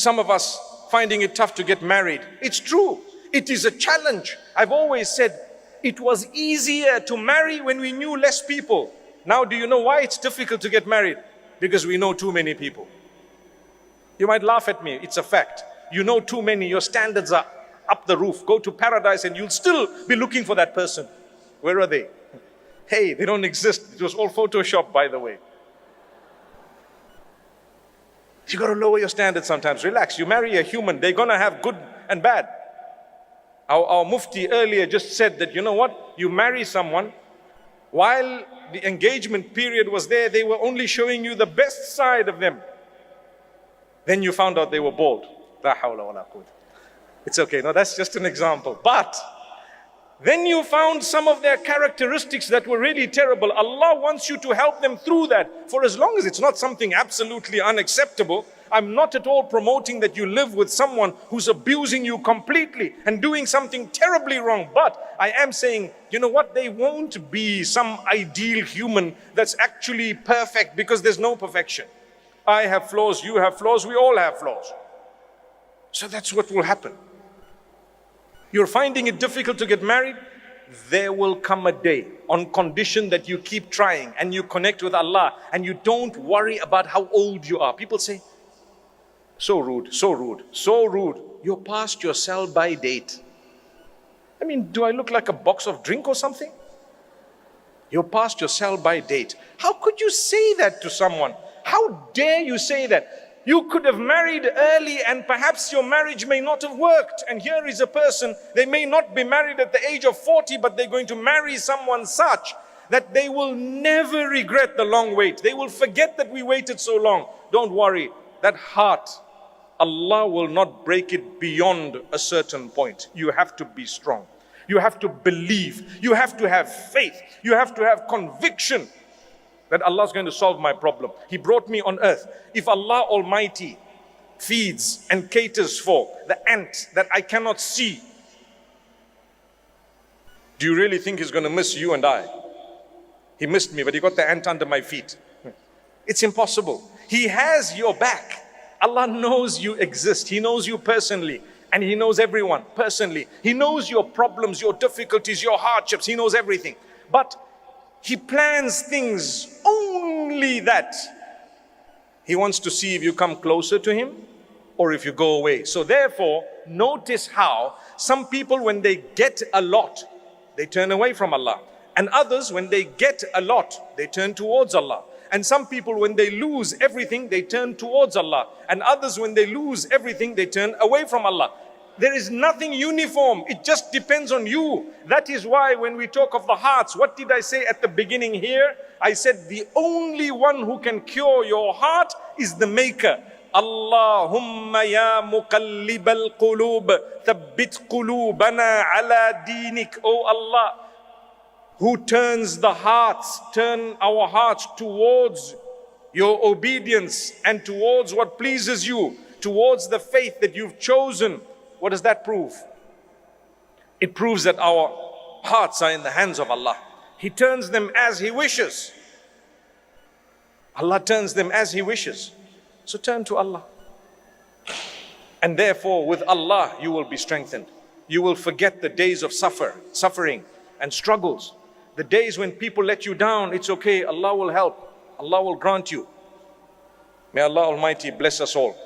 Some of us finding it tough to get married. It's true. It is a challenge. I've always said it was easier to marry when we knew less people. Now, do you know why it's difficult to get married? Because we know too many people. You might laugh at me. It's a fact. You know too many. Your standards are up the roof. Go to paradise and you'll still be looking for that person. Where are they? Hey, they don't exist. It was all Photoshop, by the way. You got to lower your standards sometimes. Relax. You marry a human. They're going to have good and bad. Our Mufti earlier just said that, you know what? You marry someone, while the engagement period was there, they were only showing you the best side of them. Then you found out they were bald. La hawla wa la quwwata. It's okay. No, that's just an example. But then you found some of their characteristics that were really terrible. Allah wants you to help them through that. For as long as it's not something absolutely unacceptable, I'm not at all promoting that you live with someone who's abusing you completely and doing something terribly wrong. But I am saying, you know what? They won't be some ideal human that's actually perfect, because there's no perfection. I have flaws, you have flaws, we all have flaws. So that's what will happen. You're finding it difficult to get married? There will come a day, on condition that you keep trying and you connect with Allah and you don't worry about how old you are. People say, so rude, so rude, so rude. You're past your sell-by date. I mean, do I look like a box of drink or something? You're past your sell-by date. How could you say that to someone? How dare you say that? You could have married early and perhaps your marriage may not have worked. And here is a person, they may not be married at the age of 40, but they're going to marry someone such that they will never regret the long wait. They will forget that we waited so long. Don't worry, that heart, Allah will not break it beyond a certain point. You have to be strong. You have to believe. You have to have faith. You have to have conviction that Allah is going to solve my problem. He brought me on earth. If Allah Almighty feeds and caters for the ant that I cannot see, do you really think He's going to miss you and I? He missed me, but He got the ant under my feet. It's impossible. He has your back. Allah knows you exist. He knows you personally. And He knows everyone personally. He knows your problems, your difficulties, your hardships. He knows everything. But He plans things only that He wants to see if you come closer to Him or if you go away. So therefore, notice how some people, when they get a lot, they turn away from Allah. And others, when they get a lot, they turn towards Allah. And some people, when they lose everything, they turn towards Allah. And others, when they lose everything, they turn away from Allah. There is nothing uniform. It just depends on you. That is why when we talk of the hearts, what did I say at the beginning here? I said the only one who can cure your heart is the Maker. Allahumma ya muqallibal qulub, thabbit qulubana ala dinik. Oh Allah, who turns the hearts, turn our hearts towards your obedience and towards what pleases you, towards the faith that you've chosen. What does that prove? It proves that our hearts are in the hands of Allah. He turns them as He wishes. Allah turns them as He wishes. So turn to Allah. And therefore with Allah you will be strengthened. You will forget the days of suffering and struggles. The days when people let you down, it's okay. Allah will help. Allah will grant you. May Allah Almighty bless us all.